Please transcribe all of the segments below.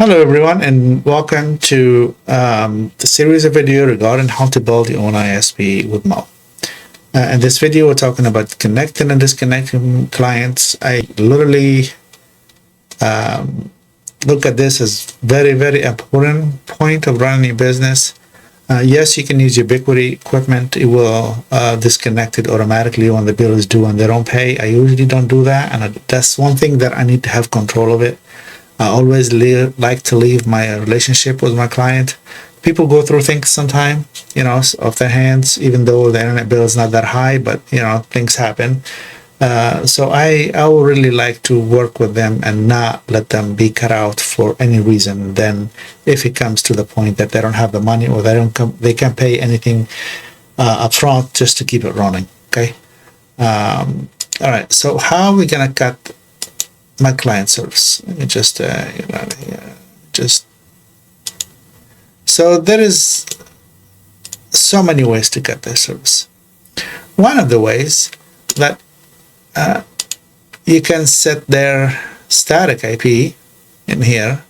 Hello everyone, and welcome to the series of video regarding how to build your own ISP with Mo. In this video, we're talking about connecting and disconnecting clients. I literally look at this as very important point of running your business. Yes, you can use Ubiquiti equipment. It will disconnect it automatically when the bill is due on their own pay. I usually don't do that, and that's one thing that I need to have control of it. I always like to leave my relationship with my client. People go through things sometimes, off their hands, even though the internet bill is not that high, but, things happen. So I would really like to work with them and not let them be cut out for any reason. Then if it comes to the point that they don't have the money or they can't pay anything upfront just to keep it running, okay? All right, so how are we going to cut my client service? Let me just so there is so many ways to cut their service. One of the ways that you can set their static IP in here,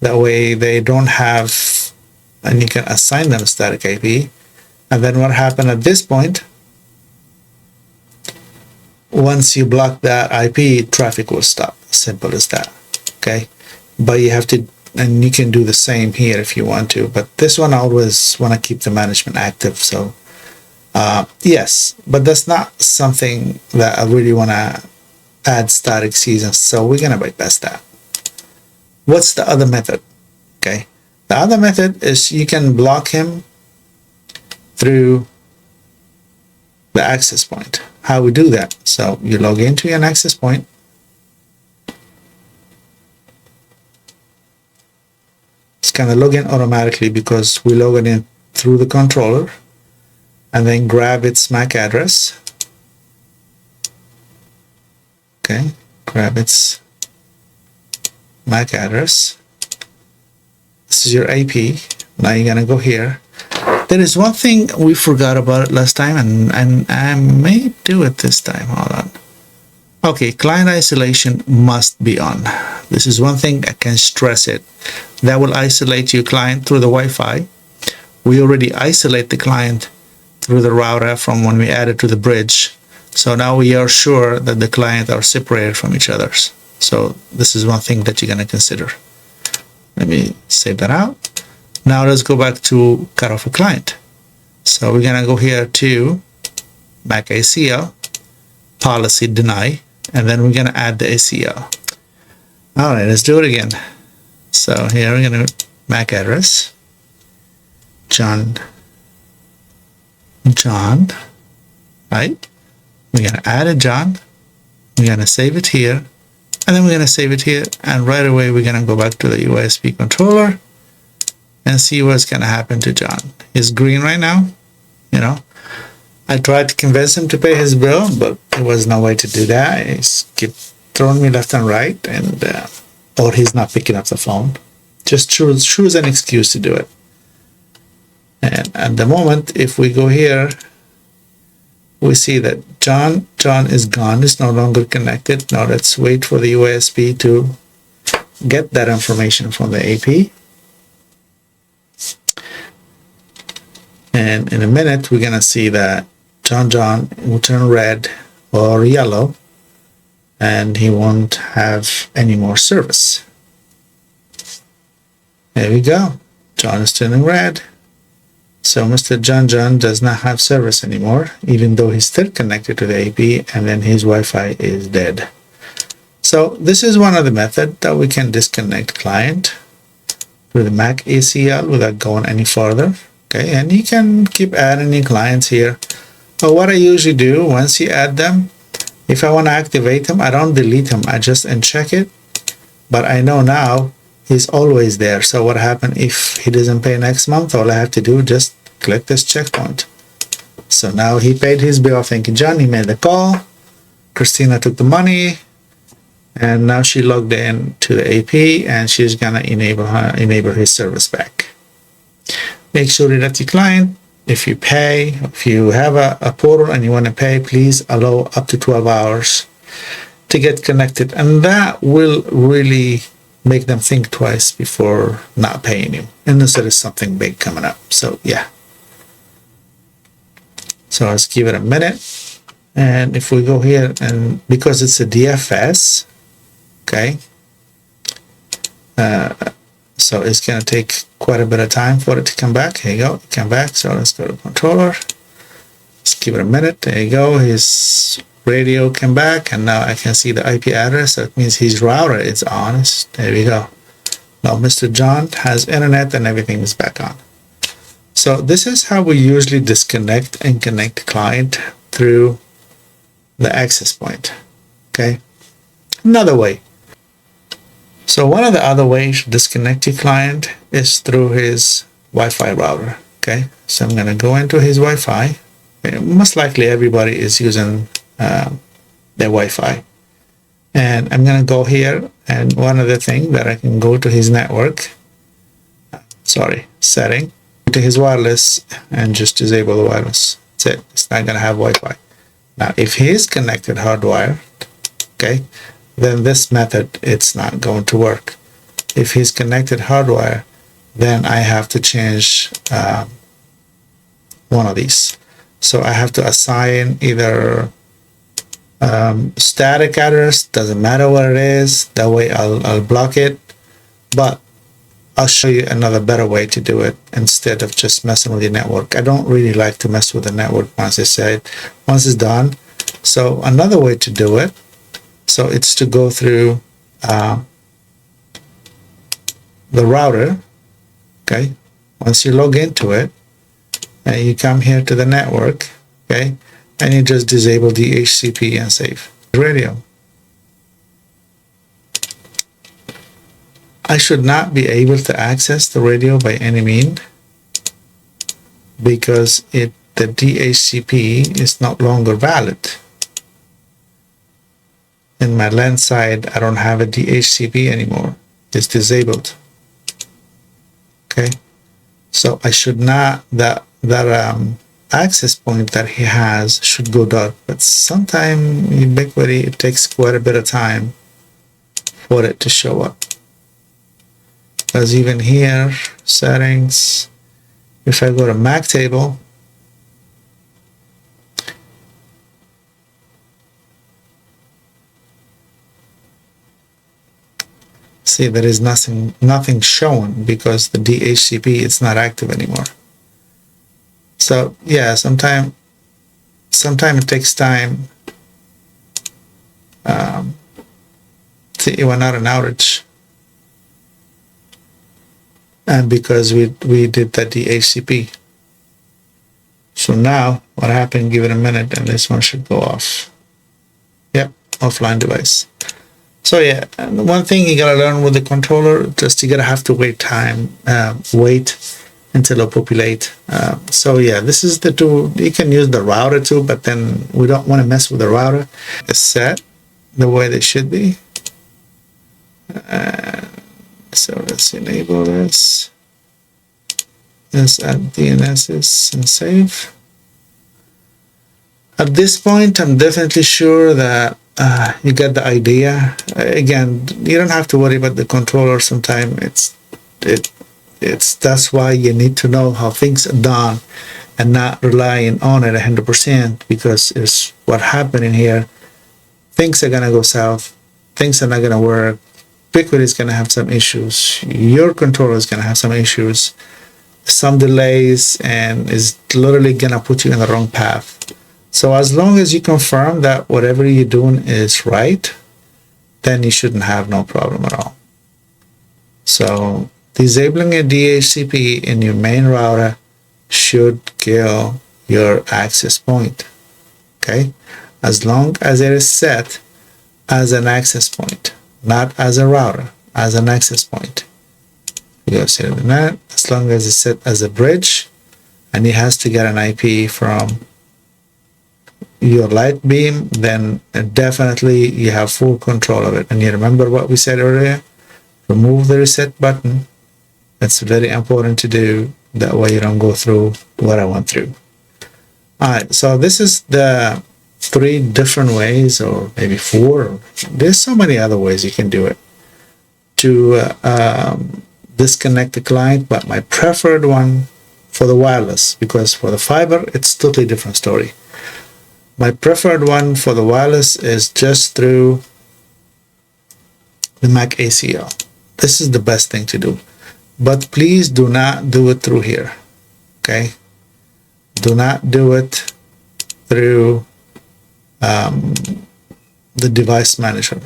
that way they don't have, and you can assign them static IP, and then what happened at this point, once you block that IP, traffic will stop. Simple as that. Okay, but you have to, and you can do the same here if you want to. But this one, I always want to keep the management active. So yes, but that's not something that I really want to add static seasons. So we're gonna bypass that. What's the other method? Okay, the other method is you can block him through the access point. How we do that? So you log into an access point. It's going to log in automatically because we log it in through the controller, and then grab its MAC address. Okay, grab its MAC address. This is your IP. Now you're going to go here. There is one thing we forgot about it last time, and I may do it this time. Hold on. Okay, client isolation must be on. This is one thing I can stress it. That will isolate your client through the Wi-Fi. We already isolate the client through the router from when we added to the bridge. So now we are sure that the clients are separated from each other. So this is one thing that you're going to consider. Let me save that out. Now let's go back to cut off a client. So we're gonna go here to MAC ACL, policy deny, and then we're gonna add the ACL. All right, let's do it again. So here we're gonna MAC address, John, right? We're gonna add a John. We're gonna save it here, and then we're gonna save it here, and right away we're gonna go back to the UISP controller and see what's going to happen to John. He's green right now. I tried to convince him to pay his bill, but there was no way to do that. He's keep throwing me left and right, and or he's not picking up the phone. Just choose an excuse to do it. And at the moment, if we go here, we see that John is gone. It's no longer connected. Now let's wait for the UISP to get that information from the AP. And in a minute, we're going to see that John will turn red or yellow, and he won't have any more service. There we go. John is turning red. So Mr. John does not have service anymore, even though he's still connected to the AP, and then his Wi-Fi is dead. So this is one of the methods that we can disconnect client through the MAC ACL without going any further. Okay, and you can keep adding new clients here. But what I usually do, once you add them, if I want to activate them, I don't delete them. I just uncheck it. But I know now he's always there. So what happens if he doesn't pay next month? All I have to do is just click this checkpoint. So now he paid his bill. Thank you, John. He made the call. Christina took the money. And now she logged in to the AP, and she's gonna enable his service back. Make sure that your client, if you have a portal and you want to pay, please allow up to 12 hours to get connected, and that will really make them think twice before not paying you, unless there is something big coming up. So yeah. So let's give it a minute. And if we go here, and because it's a DFS, okay, so it's going to take quite a bit of time for it to come back. Here you go, come back. So let's go to controller. Let's give it a minute. There you go. His radio came back, and now I can see the IP address. That means his router is on. There we go. Now Mr. John has internet and everything is back on. So this is how we usually disconnect and connect the client through the access point. Okay. Another way. So one of the other ways to disconnect your client is through his Wi-Fi router. Okay. So I'm going to go into his Wi-Fi. Most likely everybody is using their Wi-Fi. And I'm going to go here, and one other thing that I can go to his network, setting, to his wireless, and just disable the wireless. That's it. It's not going to have Wi-Fi. Now, if he is connected hardwired, okay, then this method, it's not going to work. If he's connected hardwire, then I have to change one of these. So I have to assign either static address, doesn't matter what it is, that way I'll block it, but I'll show you another better way to do it instead of just messing with your network. I don't really like to mess with the network once it's done. So another way to do it, so it's to go through the router. Okay, once you log into it, and you come here to the network, okay, and you just disable DHCP and save radio. I should not be able to access the radio by any means because the DHCP is no longer valid. In my LAN side, I don't have a DHCP anymore. It's disabled. Okay, so I should not, that access point that he has should go dark, but sometimes Ubiquiti, it takes quite a bit of time for it to show up. Because even here, settings, if I go to MAC table, see, there is nothing shown because the DHCP is not active anymore. So yeah, sometimes it takes time. See, we're not an outage, and because we did the DHCP. So now what happened? Give it a minute, and this one should go off. Yep, offline device. So yeah, and one thing you gotta learn with the controller, just you gotta have to wait until it populate. So yeah, this is the tool. You can use the router too, but then we don't want to mess with the router. It's set the way they should be. So let's enable this. Let's add DNSs and save. At this point, I'm definitely sure that you get the idea. Again, you don't have to worry about the controller. Sometimes that's why you need to know how things are done and not relying on it 100%, because it's what happened in here. Things are gonna go south. Things are not gonna work. Ubiquiti is gonna have some issues. Your controller is gonna have some issues, some delays, and is literally gonna put you in the wrong path. So as long as you confirm that whatever you're doing is right, then you shouldn't have no problem at all. So disabling a DHCP in your main router should kill your access point. Okay, as long as it is set as an access point, not as a router, as an access point. You go set it in that. As long as it's set as a bridge, and it has to get an IP from your light beam, then definitely you have full control of it. And you remember what we said earlier? Remove the reset button. It's very important to do. That way you don't go through what I went through. Alright, so this is the 3 different ways, or maybe 4. There's so many other ways you can do it. to disconnect the client, but my preferred one for the wireless, because for the fiber, it's totally different story. My preferred one for the wireless is just through the MAC ACL. This is the best thing to do. But please do not do it through here. Okay? Do not do it through the device manager.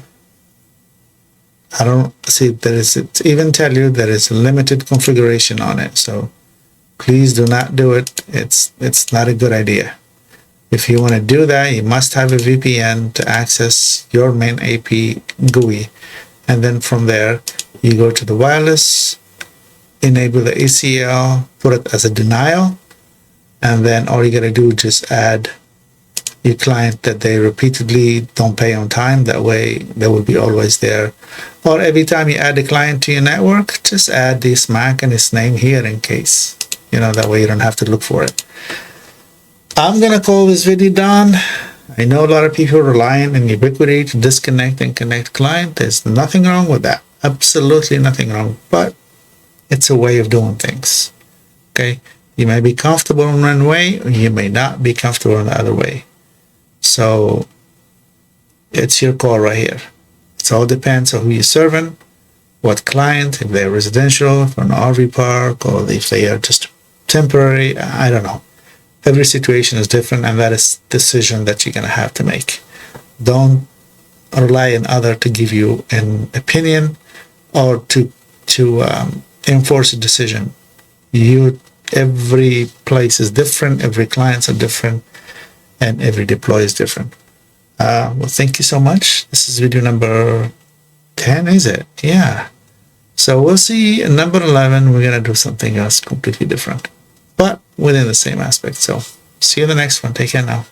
I don't see there is, it even tell you there is limited configuration on it. So please do not do it. It's not a good idea. If you want to do that, you must have a VPN to access your main AP GUI. And then from there, you go to the wireless, enable the ACL, put it as a denial, and then all you gotta do is just add your client that they repeatedly don't pay on time. That way they will be always there. Or every time you add a client to your network, just add this MAC and its name here in case. That way you don't have to look for it. I'm gonna call this video done. I know a lot of people rely on Ubiquiti to disconnect and connect client. There's nothing wrong with that. Absolutely nothing wrong. But it's a way of doing things. Okay? You may be comfortable in one way, or you may not be comfortable in the other way. So it's your call right here. It all depends on who you're serving, what client, if they're residential, if an RV park, or if they are just temporary. I don't know. Every situation is different, and that is a decision that you're going to have to make. Don't rely on others to give you an opinion or to enforce a decision. Every place is different, every clients are different, and every deploy is different. Well, thank you so much. This is video number 10, is it? Yeah. So we'll see in number 11, we're going to do something else completely different, but within the same aspect. So see you in the next one. Take care now.